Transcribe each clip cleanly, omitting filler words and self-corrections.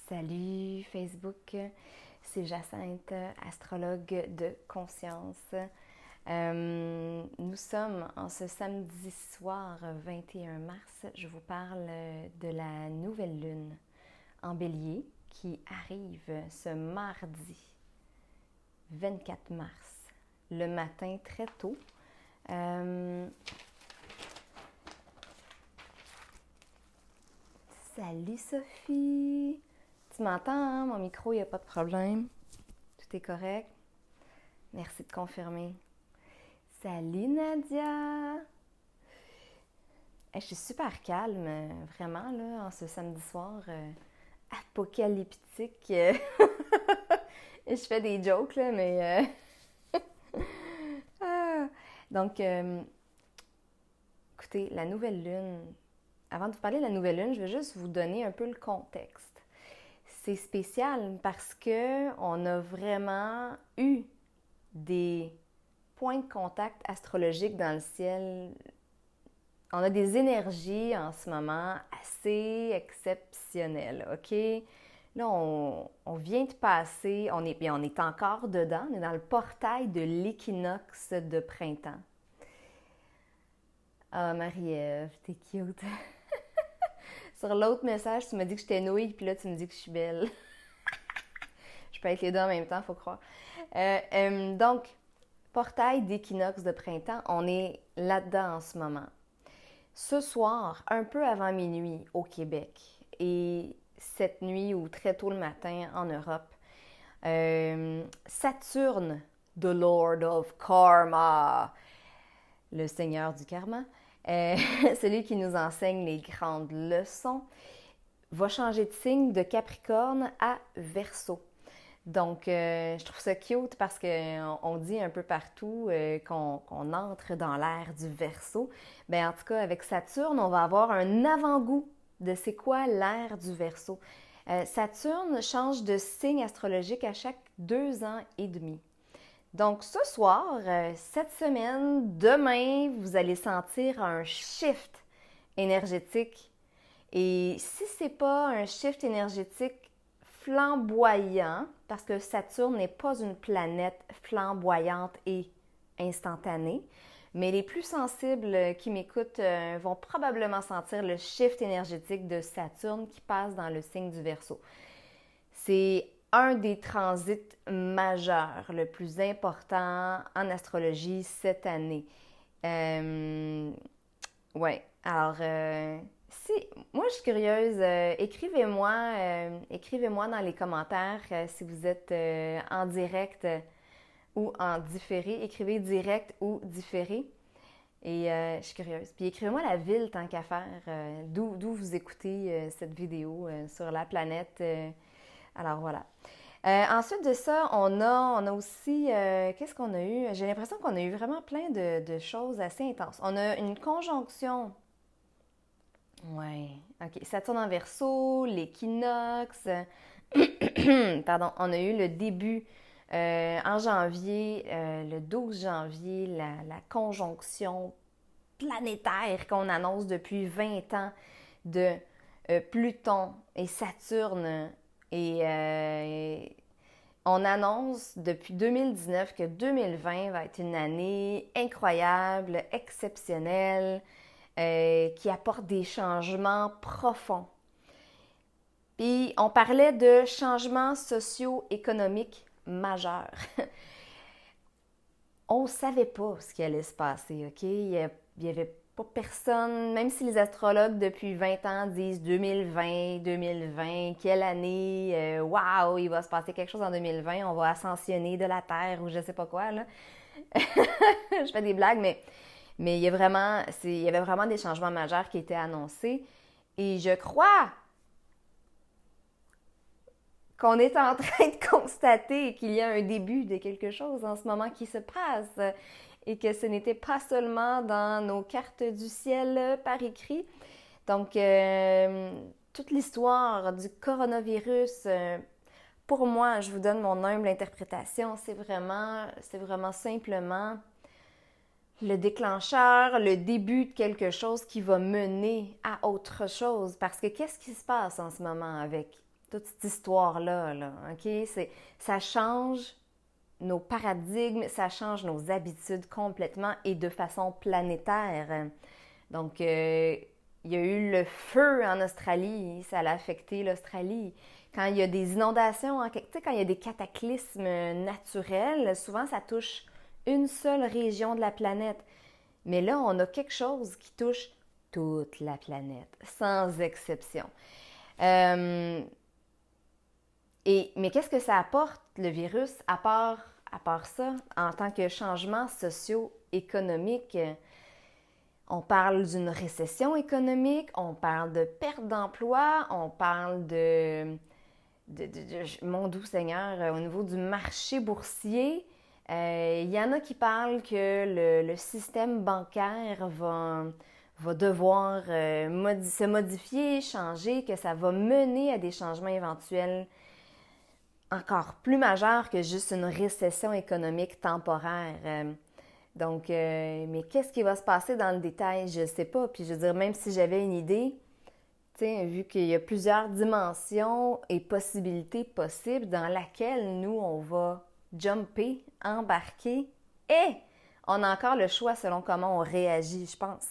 Salut Facebook, c'est Jacinthe, astrologue de conscience. Nous sommes en ce samedi soir 21 mars. Je vous parle de la nouvelle lune en bélier qui arrive ce mardi 24 mars, le matin très tôt. Salut Sophie! Tu m'entends, hein? Mon micro, il n'y a pas de problème. Tout est correct. Merci de confirmer. Salut Nadia! Je suis super calme, vraiment, là, en ce samedi soir apocalyptique. Je fais des jokes, là, mais... Donc, écoutez, la nouvelle lune... Avant de vous parler de la nouvelle lune, je vais juste vous donner un peu le contexte. C'est spécial parce qu'on a vraiment eu des points de contact astrologiques dans le ciel. On a des énergies en ce moment assez exceptionnelles, OK? Là, on vient de passer, on est encore dedans, on est dans le portail de l'équinoxe de printemps. Ah, Marie-Ève, t'es cute! Sur l'autre message, tu m'as dit que j'étais nouille, puis là, tu me dis que je suis belle. Je peux être les deux en même temps, faut croire. Donc, portail d'équinoxe de printemps, on est là-dedans en ce moment. Ce soir, un peu avant minuit au Québec, et cette nuit ou très tôt le matin en Europe, Saturne, the Lord of Karma, le Seigneur du Karma, celui qui nous enseigne les grandes leçons, va changer de signe de Capricorne à Verseau. Donc, je trouve ça cute parce qu'on dit un peu partout qu'on entre dans l'ère du Verseau. Bien, en tout cas, avec Saturne, on va avoir un avant-goût de c'est quoi l'ère du Verseau. Saturne change de signe astrologique à chaque 2 ans et demi. Donc, ce soir, cette semaine, demain, vous allez sentir un shift énergétique. Et si ce n'est pas un shift énergétique flamboyant, parce que Saturne n'est pas une planète flamboyante et instantanée, mais les plus sensibles qui m'écoutent vont probablement sentir le shift énergétique de Saturne qui passe dans le signe du Verseau. C'est un des transits majeurs, le plus important en astrologie cette année. Ouais, alors, moi je suis curieuse, écrivez-moi dans les commentaires si vous êtes en direct ou en différé. Écrivez direct ou différé. Et je suis curieuse. Puis écrivez-moi la ville tant qu'à faire, d'où vous écoutez cette vidéo sur la planète. Alors voilà. Ensuite de ça, on a aussi, qu'est-ce qu'on a eu? J'ai l'impression qu'on a eu vraiment plein de choses assez intenses. On a une conjonction, ouais, ok, Saturne en Verseau, l'équinoxe, pardon, on a eu le début en janvier, le 12 janvier, la conjonction planétaire qu'on annonce depuis 20 ans de Pluton et Saturne. Et on annonce depuis 2019 que 2020 va être une année incroyable, exceptionnelle, qui apporte des changements profonds. Puis on parlait de changements socio-économiques majeurs. On ne savait pas ce qui allait se passer, OK? Il y avait pas personne, même si les astrologues depuis 20 ans disent 2020, 2020, quelle année, waouh, il va se passer quelque chose en 2020, on va ascensionner de la Terre ou je sais pas quoi, là. Je fais des blagues, mais il y avait vraiment des changements majeurs qui étaient annoncés. Et je crois qu'on est en train de constater qu'il y a un début de quelque chose en ce moment qui se passe et que ce n'était pas seulement dans nos cartes du ciel par écrit. Donc, toute l'histoire du coronavirus, pour moi, je vous donne mon humble interprétation, c'est vraiment simplement le déclencheur, le début de quelque chose qui va mener à autre chose. Parce que qu'est-ce qui se passe en ce moment avec toute cette histoire-là, là, OK? Ça change nos paradigmes, ça change nos habitudes complètement et de façon planétaire. Donc, il y a eu le feu en Australie, ça a affecté l'Australie. Quand il y a des inondations, tu sais, quand il y a des cataclysmes naturels, souvent ça touche une seule région de la planète. Mais là, on a quelque chose qui touche toute la planète, sans exception. Mais qu'est-ce que ça apporte, le virus, à part ça, en tant que changement socio-économique? On parle d'une récession économique, on parle de perte d'emploi, on parle mon doux Seigneur, au niveau du marché boursier. Il y en a qui parlent que le système bancaire va devoir se modifier, changer, que ça va mener à des changements éventuels encore plus majeurs que juste une récession économique temporaire. Donc, mais qu'est-ce qui va se passer dans le détail? Je ne sais pas. Puis je veux dire, même si j'avais une idée, vu qu'il y a plusieurs dimensions et possibilités possibles dans laquelle nous, on va jumper, embarquer, et on a encore le choix selon comment on réagit, je pense,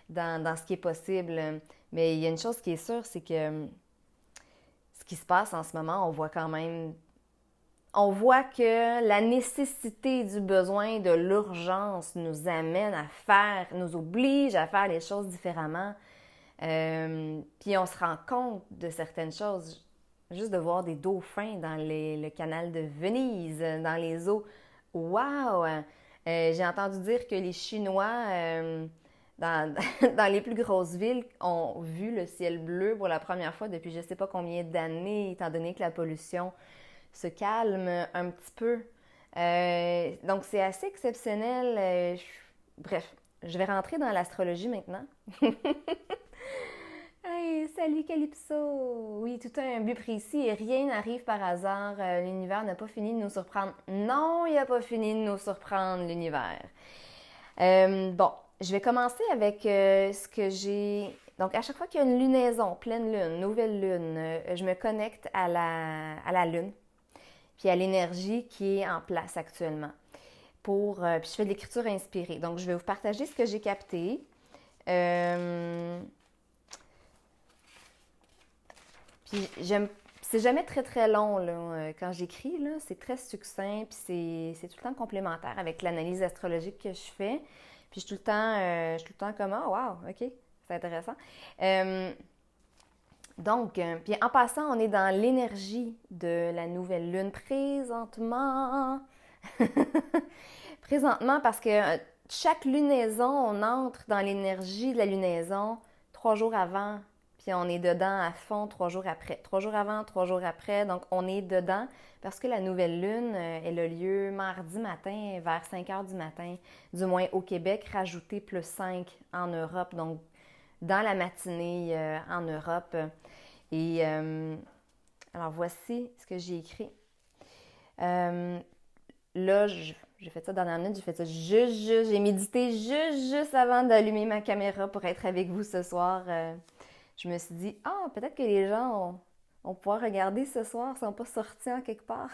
dans ce qui est possible. Mais il y a une chose qui est sûre, c'est que ce qui se passe en ce moment, on voit que la nécessité du besoin de l'urgence nous amène nous oblige à faire les choses différemment. Puis on se rend compte de certaines choses. Juste de voir des dauphins dans le canal de Venise, dans les eaux. Wow! J'ai entendu dire que les Chinois, dans les plus grosses villes, ont vu le ciel bleu pour la première fois depuis je ne sais pas combien d'années, étant donné que la pollution se calme un petit peu. Donc, c'est assez exceptionnel. Bref, je vais rentrer dans l'astrologie maintenant. Hey, salut Calypso! Oui, tout a un but précis et rien n'arrive par hasard. L'univers n'a pas fini de nous surprendre. Non, il n'a pas fini de nous surprendre, l'univers. Bon, je vais commencer avec ce que j'ai... Donc, à chaque fois qu'il y a une lunaison, pleine lune, nouvelle lune, je me connecte à la lune, puis à l'énergie qui est en place actuellement. Puis je fais de l'écriture inspirée. Donc, je vais vous partager ce que j'ai capté. Puis c'est jamais très très long là, quand j'écris, là, c'est très succinct, puis c'est tout le temps complémentaire avec l'analyse astrologique que je fais. Puis je suis tout le temps comme « Ah, wow, OK, c'est intéressant. » Donc, puis en passant, on est dans l'énergie de la nouvelle lune présentement. Présentement, parce que chaque lunaison, on entre dans l'énergie de la lunaison 3 jours avant, puis on est dedans à fond 3 jours après. 3 jours avant, 3 jours après, donc on est dedans parce que la nouvelle lune, elle a lieu mardi matin vers 5 heures du matin, du moins au Québec, rajouté plus 5 en Europe, donc dans la matinée en Europe. Et alors voici ce que j'ai écrit. Là, j'ai fait ça dans la minute, j'ai fait ça j'ai médité juste avant d'allumer ma caméra pour être avec vous ce soir. Je me suis dit, peut-être que les gens vont pouvoir regarder ce soir, ils ne sont pas sortis en quelque part.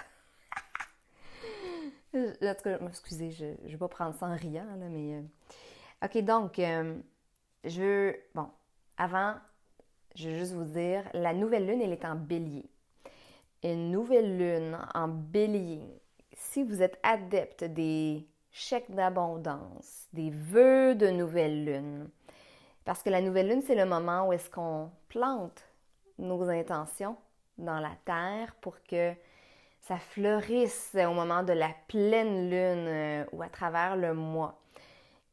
En tout cas, excusez, je ne vais pas prendre ça en riant, là, mais... OK, donc, avant, je vais juste vous dire, la nouvelle lune, elle est en bélier. Une nouvelle lune en bélier, si vous êtes adepte des chèques d'abondance, des vœux de nouvelle lune, parce que la nouvelle lune, c'est le moment où est-ce qu'on plante nos intentions dans la terre pour que ça fleurisse au moment de la pleine lune ou à travers le mois.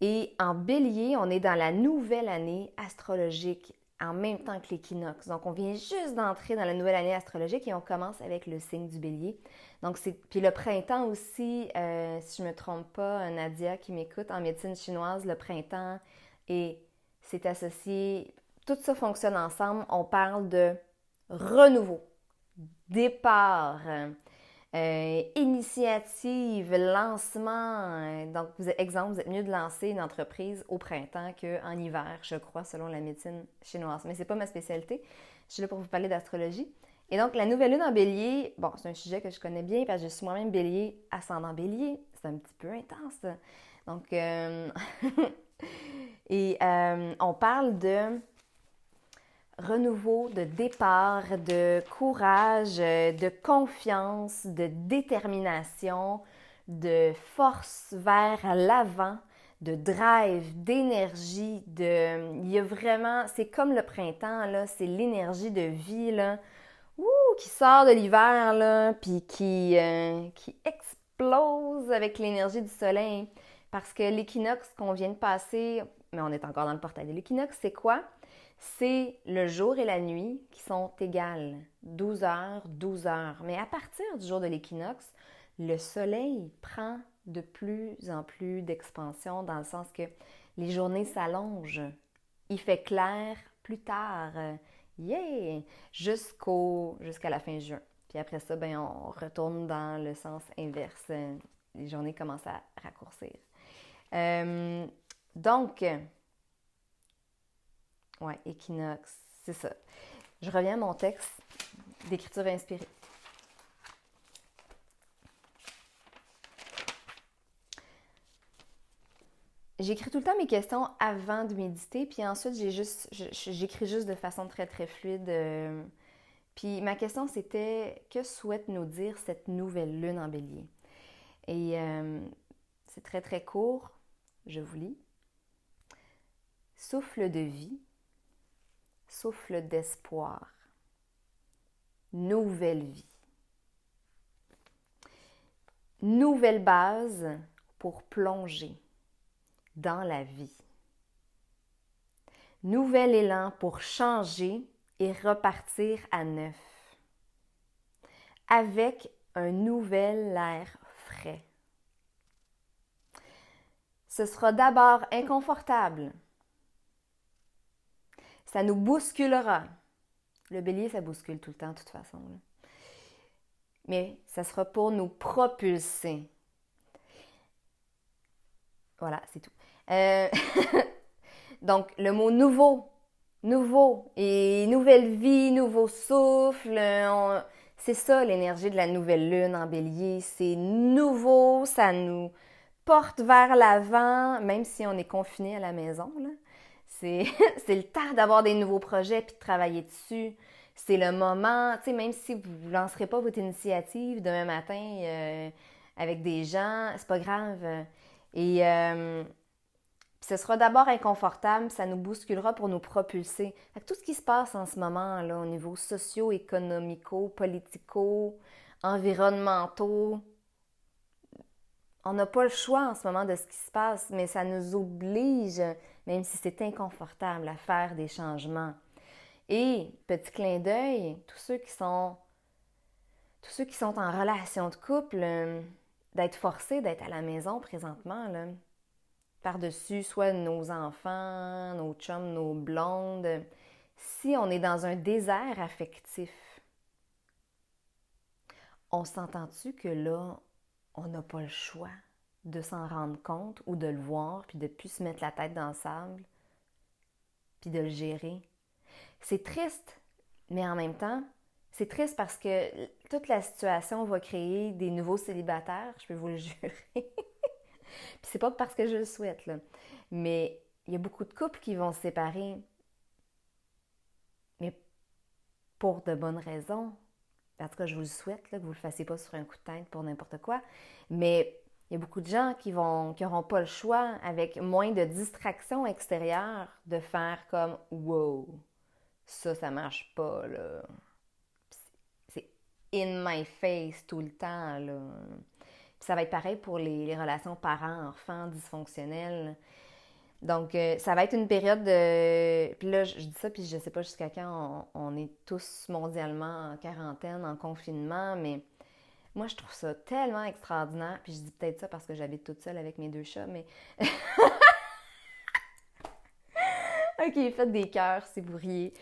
Et en bélier, on est dans la nouvelle année astrologique en même temps que l'équinoxe. Donc, on vient juste d'entrer dans la nouvelle année astrologique et on commence avec le signe du bélier. Donc, puis le printemps aussi, si je ne me trompe pas, Nadia qui m'écoute, en médecine chinoise, le printemps, et c'est associé, tout ça fonctionne ensemble. On parle de renouveau, départ, initiative, lancement. Donc, exemple, vous êtes mieux de lancer une entreprise au printemps qu'en hiver, je crois, selon la médecine chinoise. Mais ce n'est pas ma spécialité. Je suis là pour vous parler d'astrologie. Et donc, la nouvelle lune en bélier, bon, c'est un sujet que je connais bien parce que je suis moi-même bélier, ascendant bélier. C'est un petit peu intense, ça. Donc, on parle de renouveau, de départ, de courage, de confiance, de détermination, de force vers l'avant, de drive, d'énergie, il y a vraiment, c'est comme le printemps, là, c'est l'énergie de vie, là, qui sort de l'hiver, là, puis qui explose avec l'énergie du soleil. Parce que l'équinoxe qu'on vient de passer, mais on est encore dans le portail de l'équinoxe, c'est quoi? C'est le jour et la nuit qui sont égales, 12 heures, 12 heures. Mais à partir du jour de l'équinoxe, le soleil prend de plus en plus d'expansion dans le sens que les journées s'allongent. Il fait clair plus tard, yeah, jusqu'à la fin juin. Puis après ça, ben, on retourne dans le sens inverse. Les journées commencent à raccourcir. Donc, ouais, équinoxe, c'est ça. Je reviens à mon texte d'écriture inspirée. J'écris tout le temps mes questions avant de méditer, puis ensuite j'écris juste de façon très très fluide. Puis ma question c'était que souhaite nous dire cette nouvelle lune en bélier? Et c'est très très court, je vous lis. Souffle de vie, souffle d'espoir, nouvelle vie. Nouvelle base pour plonger dans la vie. Nouvel élan pour changer et repartir à neuf. Avec un nouvel air frais. Ce sera d'abord inconfortable. Ça nous bousculera. Le bélier, ça bouscule tout le temps, de toute façon. Là. Mais ça sera pour nous propulser. Voilà, c'est tout. Donc, le mot nouveau et nouvelle vie, nouveau souffle, c'est ça l'énergie de la nouvelle lune en bélier. C'est nouveau, ça nous porte vers l'avant, même si on est confiné à la maison. Là. C'est le temps d'avoir des nouveaux projets puis de travailler dessus. C'est le moment, tu sais, même si vous ne lancerez pas votre initiative demain matin avec des gens, c'est pas grave. Et ce sera d'abord inconfortable, ça nous bousculera pour nous propulser. Fait que tout ce qui se passe en ce moment là, au niveau socio-économico, politico, environnementaux, on n'a pas le choix en ce moment de ce qui se passe, mais ça nous oblige, même si c'est inconfortable, à faire des changements. Et, petit clin d'œil, tous ceux qui sont en relation de couple, d'être forcés d'être à la maison présentement, là, par-dessus soit nos enfants, nos chums, nos blondes, si on est dans un désert affectif, on s'entend-tu que là, on n'a pas le choix de s'en rendre compte ou de le voir, puis de ne plus se mettre la tête dans le sable, puis de le gérer? C'est triste, mais en même temps, c'est triste parce que toute la situation va créer des nouveaux célibataires, je peux vous le jurer. Puis c'est pas parce que je le souhaite, là. Mais il y a beaucoup de couples qui vont se séparer. Mais pour de bonnes raisons. En tout cas, je vous le souhaite, là, que vous ne le fassiez pas sur un coup de tête pour n'importe quoi. Mais il y a beaucoup de gens qui n'auront pas le choix, avec moins de distractions extérieures, de faire comme « Wow, ça marche pas, là. » C'est in my face tout le temps, là. Puis ça va être pareil pour les relations parents-enfants dysfonctionnelles. Donc, ça va être une période de... Puis là, je dis ça, puis je sais pas jusqu'à quand on est tous mondialement en quarantaine, en confinement, mais moi, je trouve ça tellement extraordinaire. Puis je dis peut-être ça parce que j'habite toute seule avec mes 2 chats, mais... OK, faites des cœurs si vous riez.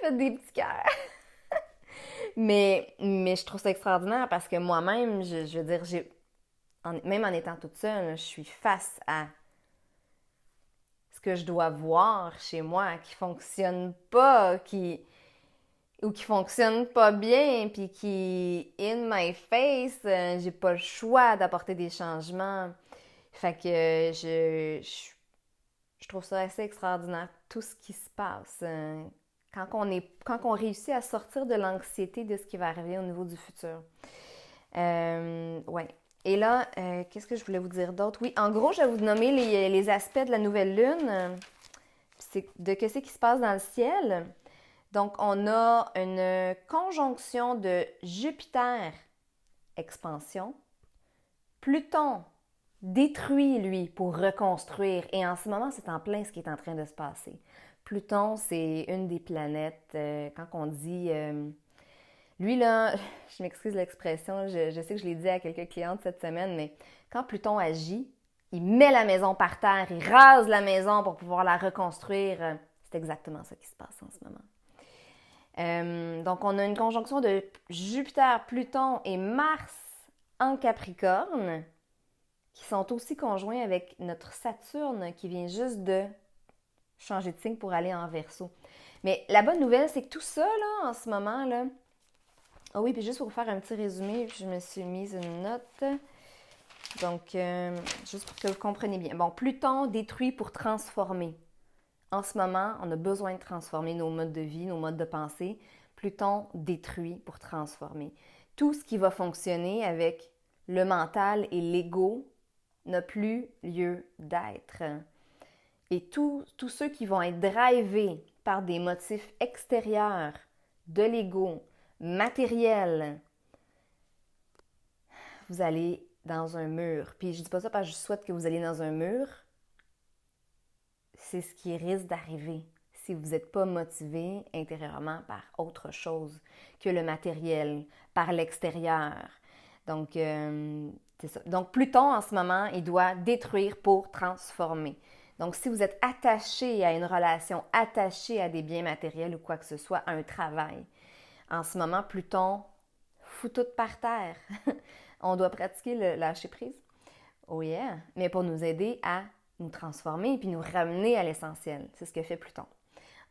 Faites des petits cœurs. mais je trouve ça extraordinaire parce que moi-même, je veux dire, même en étant toute seule, je suis face à ce que je dois voir chez moi qui fonctionne pas, qui ou qui fonctionne pas bien, puis qui in my face, j'ai pas le choix d'apporter des changements. Fait que je trouve ça assez extraordinaire, tout ce qui se passe. Quand on réussit à sortir de l'anxiété de ce qui va arriver au niveau du futur. Ouais. Et là, qu'est-ce que je voulais vous dire d'autre? Oui, en gros, je vais vous nommer les aspects de la nouvelle lune, de qu'est-ce qui se passe dans le ciel. Donc, on a une conjonction de Jupiter, expansion, Pluton, détruit, lui, pour reconstruire. Et en ce moment, c'est en plein ce qui est en train de se passer. Pluton, c'est une des planètes, quand on dit... lui, là, je m'excuse l'expression, je sais que je l'ai dit à quelques clientes cette semaine, mais quand Pluton agit, il met la maison par terre, il rase la maison pour pouvoir la reconstruire. C'est exactement ça qui se passe en ce moment. Donc, on a une conjonction de Jupiter, Pluton et Mars en Capricorne qui sont aussi conjoints avec notre Saturne qui vient juste de changer de signe pour aller en Verseau. Mais la bonne nouvelle, c'est que tout ça, là, en ce moment, là... Ah oui, puis juste pour vous faire un petit résumé, je me suis mise une note. Donc, juste pour que vous compreniez bien. Bon, Pluton détruit pour transformer. En ce moment, on a besoin de transformer nos modes de vie, nos modes de pensée. Pluton détruit pour transformer. Tout ce qui va fonctionner avec le mental et l'ego n'a plus lieu d'être. Et tous ceux qui vont être drivés par des motifs extérieurs de l'ego, matériel, vous allez dans un mur. Puis je dis pas ça parce que je souhaite que vous alliez dans un mur. C'est ce qui risque d'arriver si vous n'êtes pas motivé intérieurement par autre chose que le matériel, par l'extérieur. Donc, c'est ça. Donc, Pluton, en ce moment, il doit détruire pour transformer. Donc, si vous êtes attaché à une relation, attaché à des biens matériels ou quoi que ce soit, à un travail, en ce moment, Pluton fout tout par terre. On doit pratiquer le lâcher-prise. Oh yeah! Mais pour nous aider à nous transformer et puis nous ramener à l'essentiel. C'est ce que fait Pluton.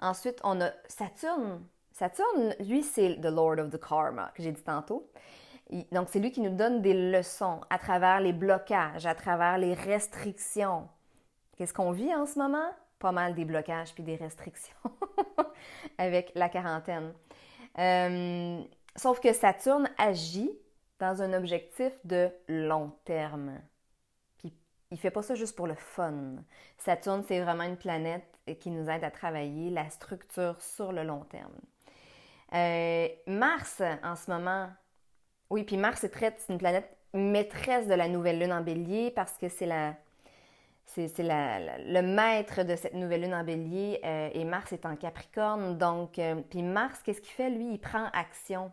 Ensuite, on a Saturne. Saturne, lui, c'est the Lord of the Karma, que j'ai dit tantôt. Donc, c'est lui qui nous donne des leçons à travers les blocages, à travers les restrictions. Qu'est-ce qu'on vit en ce moment? Pas mal des blocages puis des restrictions avec la quarantaine. Sauf que Saturne agit dans un objectif de long terme. Puis il ne fait pas ça juste pour le fun. Saturne, c'est vraiment une planète qui nous aide à travailler la structure sur le long terme. Mars, en ce moment, oui, puis Mars c'est une planète maîtresse de la nouvelle lune en Bélier parce que c'est le maître de cette nouvelle lune en Bélier et Mars est en Capricorne. Donc, puis Mars, qu'est-ce qu'il fait? Lui, il prend action.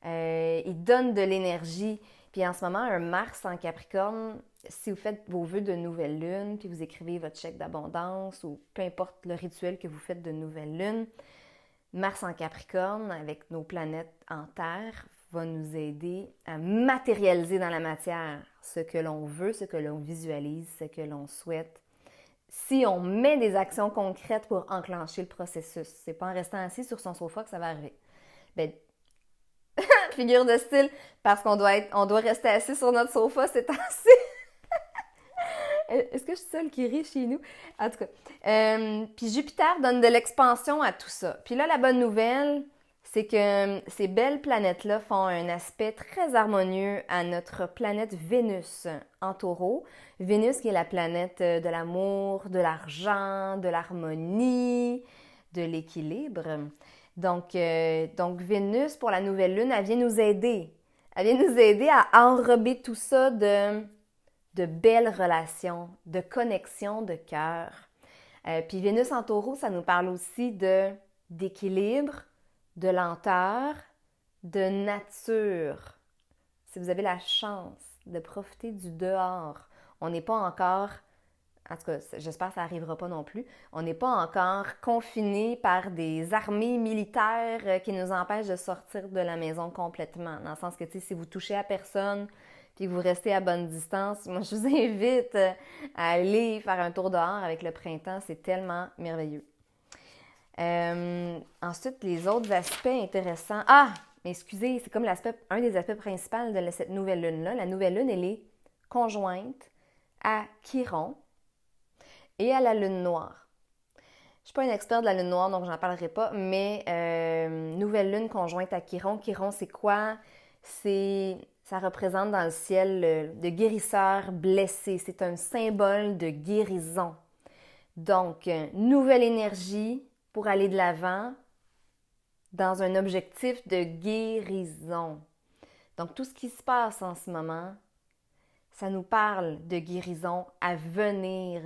Il donne de l'énergie. Puis en ce moment, un Mars en Capricorne, si vous faites vos vœux de nouvelle lune, puis vous écrivez votre chèque d'abondance ou peu importe le rituel que vous faites de nouvelle lune, Mars en Capricorne, avec nos planètes en Terre, va nous aider à matérialiser dans la matière ce que l'on veut, ce que l'on visualise, ce que l'on souhaite. Si on met des actions concrètes pour enclencher le processus, c'est pas en restant assis sur son sofa que ça va arriver. Ben, figure de style, parce qu'on doit rester assis sur notre sofa ces temps-ci. Est-ce que je suis seule qui rit chez nous? En tout cas. Puis Jupiter donne de l'expansion à tout ça. Puis là, la bonne nouvelle, c'est que ces belles planètes-là font un aspect très harmonieux à notre planète Vénus en Taureau. Vénus qui est la planète de l'amour, de l'argent, de l'harmonie, de l'équilibre. Donc, Vénus, pour la nouvelle lune, elle vient nous aider. Elle vient nous aider à enrober tout ça de belles relations, de connexion de cœur. Puis Vénus en Taureau, ça nous parle aussi d'équilibre, de lenteur, de nature. Si vous avez la chance de profiter du dehors, on n'est pas encore... En tout cas, j'espère que ça n'arrivera pas non plus. On n'est pas encore confiné par des armées militaires qui nous empêchent de sortir de la maison complètement. Dans le sens que, tu sais, si vous touchez à personne puis que vous restez à bonne distance, moi, je vous invite à aller faire un tour dehors avec le printemps. C'est tellement merveilleux. Ensuite, les autres aspects intéressants. Ah, mais excusez, c'est comme un des aspects principaux de cette nouvelle lune-là. La nouvelle lune, elle est conjointe à Chiron et à la lune noire. Je ne suis pas une experte de la lune noire, donc j'en parlerai pas, mais nouvelle lune conjointe à Chiron. Chiron, c'est quoi? Ça représente dans le ciel le guérisseur blessé. C'est un symbole de guérison. Donc, nouvelle énergie pour aller de l'avant dans un objectif de guérison. Donc, tout ce qui se passe en ce moment, ça nous parle de guérison à venir.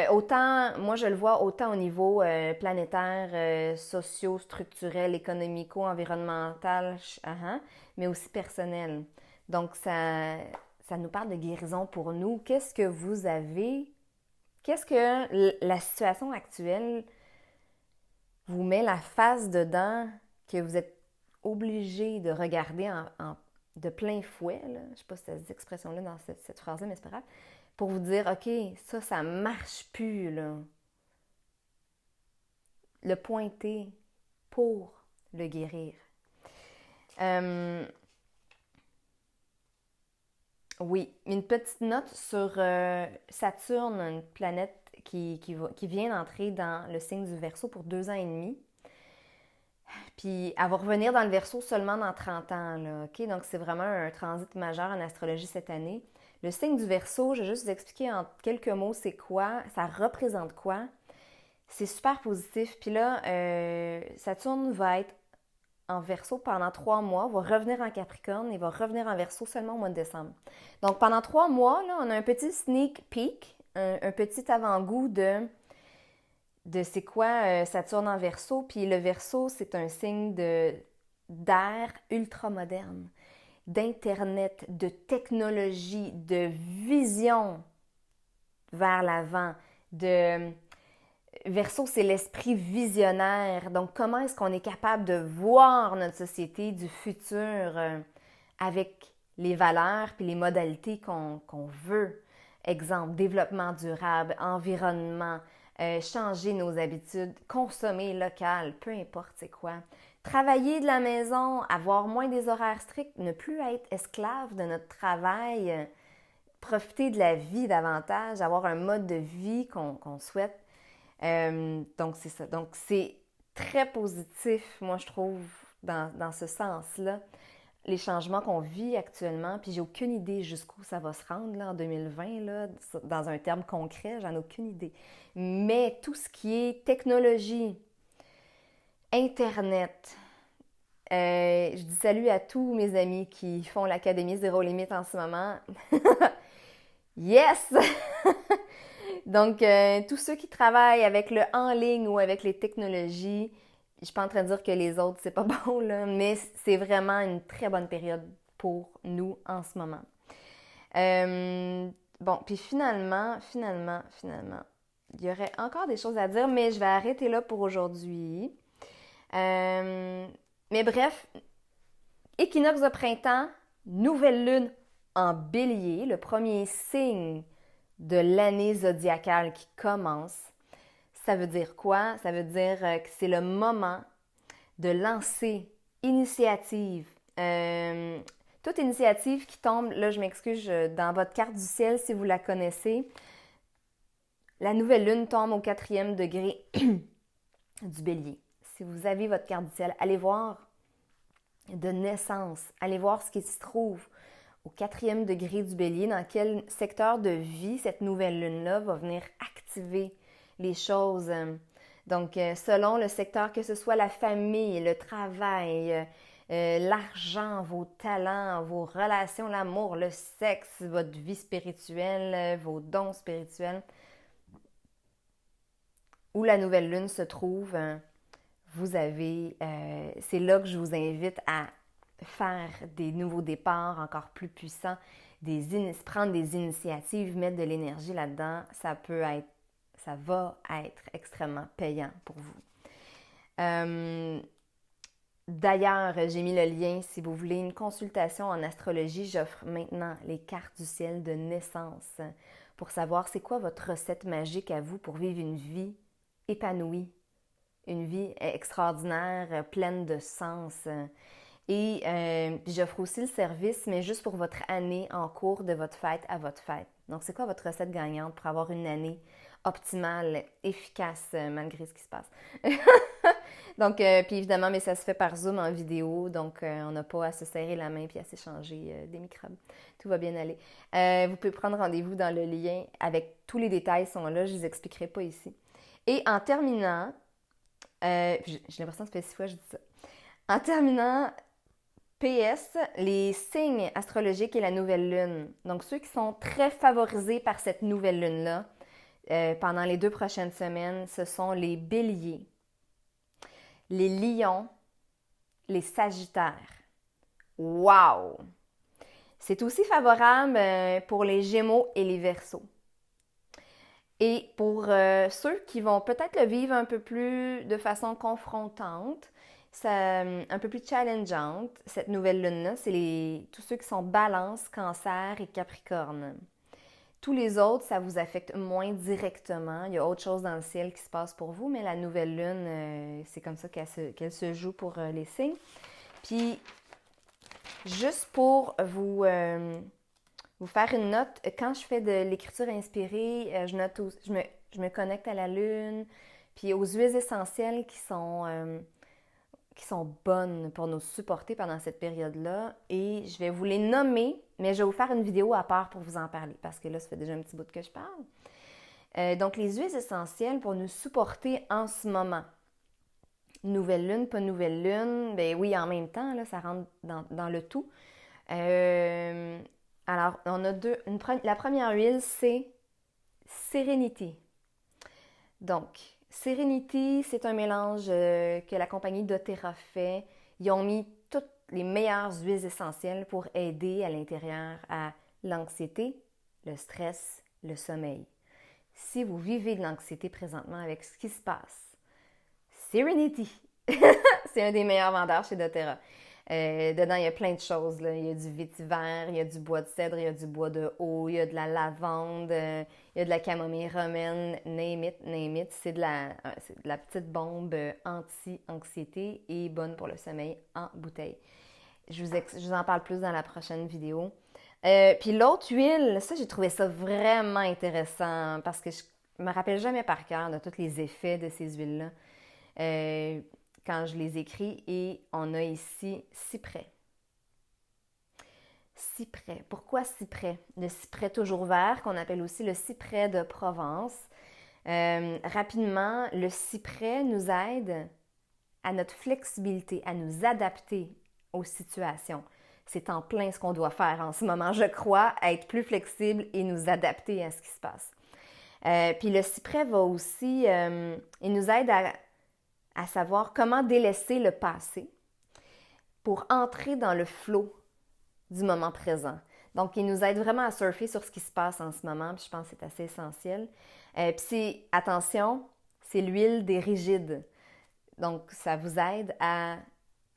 Autant, moi je le vois autant au niveau planétaire, socio-structurel, économico-environnemental, mais aussi personnel. Donc, ça nous parle de guérison pour nous. Qu'est-ce que vous avez? Qu'est-ce que la situation actuelle vous met la face dedans que vous êtes obligé de regarder de plein fouet, là. Je ne sais pas si ça se dit expression-là dans cette phrase-là, mais c'est pas grave, pour vous dire, OK, ça marche plus, là. Le pointer pour le guérir. Oui, une petite note sur Saturne, une planète qui vient d'entrer dans le signe du Verseau pour 2 ans et demi. Puis elle va revenir dans le Verseau seulement dans 30 ans, là, OK? Donc c'est vraiment un transit majeur en astrologie cette année. Le signe du Verseau, je vais juste vous expliquer en quelques mots c'est quoi, ça représente quoi. C'est super positif. Puis là, Saturne va être en Verseau pendant 3 mois, va revenir en Capricorne et va revenir en Verseau seulement au mois de décembre. Donc pendant 3 mois, là, on a un petit sneak peek, un petit avant-goût de c'est quoi Saturne en Verseau. Puis le Verseau, c'est un signe d'air ultra-moderne, d'Internet, de technologie, de vision vers l'avant, Verseau, c'est l'esprit visionnaire. Donc, comment est-ce qu'on est capable de voir notre société du futur avec les valeurs puis les modalités qu'on veut? Exemple, développement durable, environnement, changer nos habitudes, consommer local, peu importe c'est quoi. Travailler de la maison, avoir moins des horaires stricts, ne plus être esclave de notre travail, profiter de la vie davantage, avoir un mode de vie qu'on souhaite. Donc, c'est ça. Donc, c'est très positif, moi, je trouve, dans ce sens-là, les changements qu'on vit actuellement. Puis, j'ai aucune idée jusqu'où ça va se rendre là, en 2020, là, dans un terme concret, j'en ai aucune idée. Mais tout ce qui est technologie, Internet, je dis salut à tous mes amis qui font l'Académie Zéro Limite en ce moment. Yes! Donc, tous ceux qui travaillent avec le en ligne ou avec les technologies, je suis pas en train de dire que les autres, c'est pas bon, là, mais c'est vraiment une très bonne période pour nous en ce moment. Bon, puis finalement, il y aurait encore des choses à dire, mais je vais arrêter là pour aujourd'hui. Mais bref, équinoxe de printemps, nouvelle lune en bélier, le premier signe de l'année zodiacale qui commence. Ça veut dire quoi? Ça veut dire que c'est le moment de lancer initiative. Toute initiative qui tombe, là je m'excuse, dans votre carte du ciel si vous la connaissez, la nouvelle lune tombe au 4e degré du bélier. Si vous avez votre carte du ciel, allez voir de naissance, allez voir ce qui se trouve au 4e degré du bélier, dans quel secteur de vie cette nouvelle lune-là va venir activer les choses. Donc, selon le secteur, que ce soit la famille, le travail, l'argent, vos talents, vos relations, l'amour, le sexe, votre vie spirituelle, vos dons spirituels, où la nouvelle lune se trouve, c'est là que je vous invite à faire des nouveaux départs encore plus puissants, prendre des initiatives, mettre de l'énergie là-dedans, ça va être extrêmement payant pour vous. D'ailleurs, j'ai mis le lien, si vous voulez une consultation en astrologie, j'offre maintenant les cartes du ciel de naissance pour savoir c'est quoi votre recette magique à vous pour vivre une vie épanouie, une vie extraordinaire, pleine de sens. Et j'offre aussi le service, mais juste pour votre année en cours de votre fête à votre fête. Donc, c'est quoi votre recette gagnante pour avoir une année optimale, efficace, malgré ce qui se passe? Donc, puis évidemment, mais ça se fait par Zoom en vidéo, donc on n'a pas à se serrer la main puis à s'échanger des microbes. Tout va bien aller. Vous pouvez prendre rendez-vous dans le lien avec tous les détails sont là, je ne les expliquerai pas ici. Et en terminant, j'ai l'impression que ça fait 6 fois que je dis ça. En terminant, PS, les signes astrologiques et la nouvelle lune. Donc, ceux qui sont très favorisés par cette nouvelle lune-là, pendant les 2 prochaines semaines, ce sont les béliers, les lions, les sagittaires. Wow! C'est aussi favorable pour les gémeaux et les verseaux. Et pour ceux qui vont peut-être le vivre un peu plus de façon confrontante, un peu plus challengeante, cette nouvelle lune-là, c'est tous ceux qui sont Balance, Cancer et Capricorne. Tous les autres, ça vous affecte moins directement. Il y a autre chose dans le ciel qui se passe pour vous, mais la nouvelle lune, c'est comme ça qu'elle se joue pour les signes. Puis, juste pour vous faire une note, quand je fais de l'écriture inspirée, je me connecte à la lune, puis aux huiles essentielles qui sont bonnes pour nous supporter pendant cette période-là. Et je vais vous les nommer, mais je vais vous faire une vidéo à part pour vous en parler, parce que là, ça fait déjà un petit bout que je parle. Donc, les huiles essentielles pour nous supporter en ce moment. Nouvelle lune, pas nouvelle lune, ben oui, en même temps, là, ça rentre dans le tout. Alors, on a la première huile, c'est Serenity. Donc, Serenity, c'est un mélange que la compagnie doTERRA fait. Ils ont mis toutes les meilleures huiles essentielles pour aider à l'intérieur à l'anxiété, le stress, le sommeil. Si vous vivez de l'anxiété présentement avec ce qui se passe, Serenity, c'est un des meilleurs vendeurs chez doTERRA. Dedans, il y a plein de choses, là. Il y a du vétiver, il y a du bois de cèdre, il y a du bois de haut, il y a de la lavande, il y a de la camomille romaine, name it. C'est de la petite bombe anti-anxiété et bonne pour le sommeil en bouteille. Je vous en parle plus dans la prochaine vidéo. Puis l'autre huile, ça, j'ai trouvé ça vraiment intéressant parce que je me rappelle jamais par cœur de tous les effets de ces huiles-là. Quand je les écris, et on a ici cyprès. Cyprès. Pourquoi cyprès? Le cyprès toujours vert, qu'on appelle aussi le cyprès de Provence. Rapidement, le cyprès nous aide à notre flexibilité, à nous adapter aux situations. C'est en plein ce qu'on doit faire en ce moment, je crois, être plus flexible et nous adapter à ce qui se passe. Puis le cyprès va aussi, il nous aide à savoir comment délaisser le passé pour entrer dans le flow du moment présent. Donc, il nous aide vraiment à surfer sur ce qui se passe en ce moment, puis je pense que c'est assez essentiel. Puis attention, c'est l'huile des rigides. Donc, ça vous aide à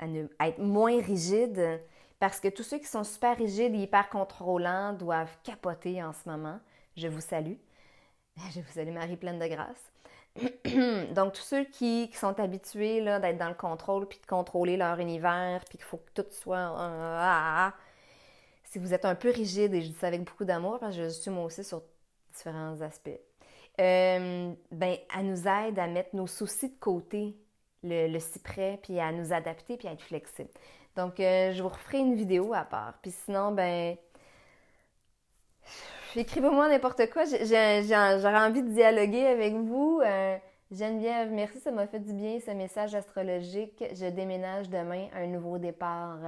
être moins rigide parce que tous ceux qui sont super rigides et hyper contrôlants doivent capoter en ce moment. Je vous salue. Je vous salue, Marie pleine de grâce. Donc, tous ceux qui sont habitués là, d'être dans le contrôle puis de contrôler leur univers puis qu'il faut que tout soit... si vous êtes un peu rigide, et je dis ça avec beaucoup d'amour parce que je suis moi aussi sur différents aspects, elle nous aide à mettre nos soucis de côté, le cyprès, puis à nous adapter puis à être flexible. Donc, je vous referai une vidéo à part. Puis sinon, écrivez-moi n'importe quoi. J'aurais envie de dialoguer avec vous. Geneviève, merci, ça m'a fait du bien ce message astrologique. Je déménage demain, un nouveau départ.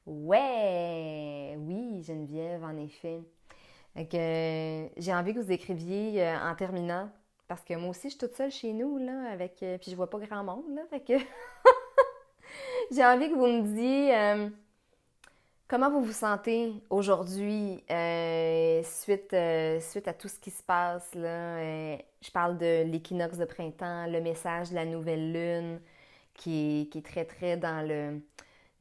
Ouais, oui, Geneviève, en effet. Donc, j'ai envie que vous écriviez en terminant, parce que moi aussi, je suis toute seule chez nous, là, puis je vois pas grand monde, là, fait que j'ai envie que vous me disiez comment vous vous sentez aujourd'hui suite à tout ce qui se passe, là. Je parle de l'équinoxe de printemps, le message de la nouvelle lune, qui est très, très dans le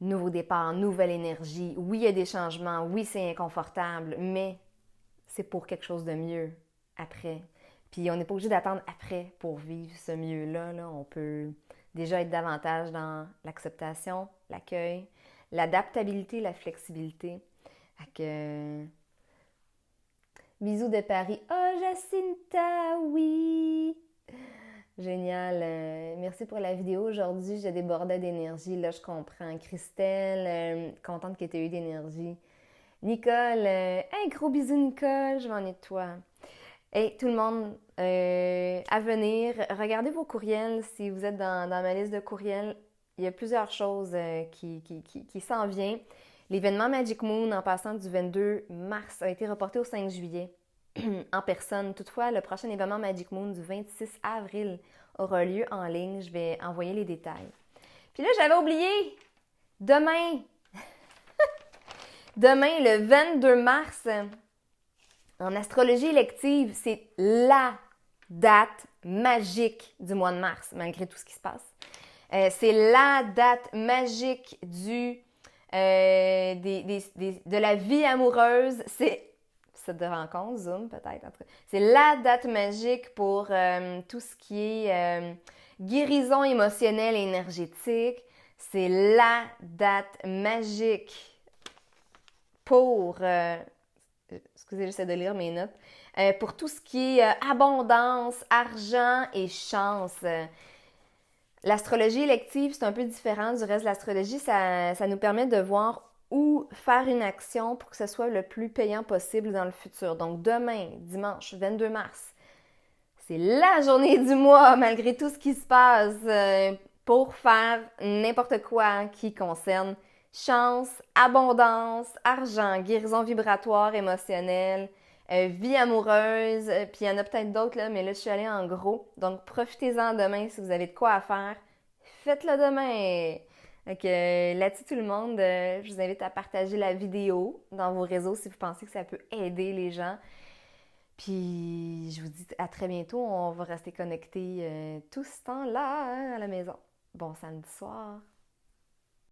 nouveau départ, nouvelle énergie. Oui, il y a des changements, oui, c'est inconfortable, mais c'est pour quelque chose de mieux après. Puis on n'est pas obligé d'attendre après pour vivre ce mieux-là. Là. On peut déjà être davantage dans l'acceptation, l'accueil, l'adaptabilité, la flexibilité. Fait que... Bisous de Paris. Oh, Jacinta, oui! Génial. Merci pour la vidéo. Aujourd'hui, je débordais d'énergie. Là, je comprends. Christelle, contente que tu aies eu d'énergie. Nicole, un gros bisou, Nicole. Je m'ennuie de toi. Hey, tout le monde, à venir, regardez vos courriels. Si vous êtes dans ma liste de courriels, il y a plusieurs choses qui s'en viennent. L'événement Magic Moon, en passant du 22 mars, a été reporté au 5 juillet en personne. Toutefois, le prochain événement Magic Moon du 26 avril aura lieu en ligne. Je vais envoyer les détails. Puis là, j'avais oublié, demain, le 22 mars, en astrologie élective, c'est la date magique du mois de mars, malgré tout ce qui se passe. C'est la date magique de la vie amoureuse. C'est de rencontre, Zoom peut-être. C'est la date magique pour tout ce qui est guérison émotionnelle et énergétique. C'est la date magique pour... excusez, j'essaie de lire mes notes. Pour tout ce qui est abondance, argent et chance. L'astrologie élective, c'est un peu différent du reste de l'astrologie. Ça nous permet de voir où faire une action pour que ce soit le plus payant possible dans le futur. Donc demain, dimanche 22 mars, c'est la journée du mois, malgré tout ce qui se passe, pour faire n'importe quoi qui concerne chance, abondance, argent, guérison vibratoire, émotionnelle, vie amoureuse, puis il y en a peut-être d'autres, là, mais là, je suis allée en gros. Donc, profitez-en demain si vous avez de quoi à faire. Faites-le demain! Donc, là-dessus, tout le monde, je vous invite à partager la vidéo dans vos réseaux si vous pensez que ça peut aider les gens. Puis, je vous dis à très bientôt. On va rester connectés tout ce temps-là à la maison. Bon samedi soir!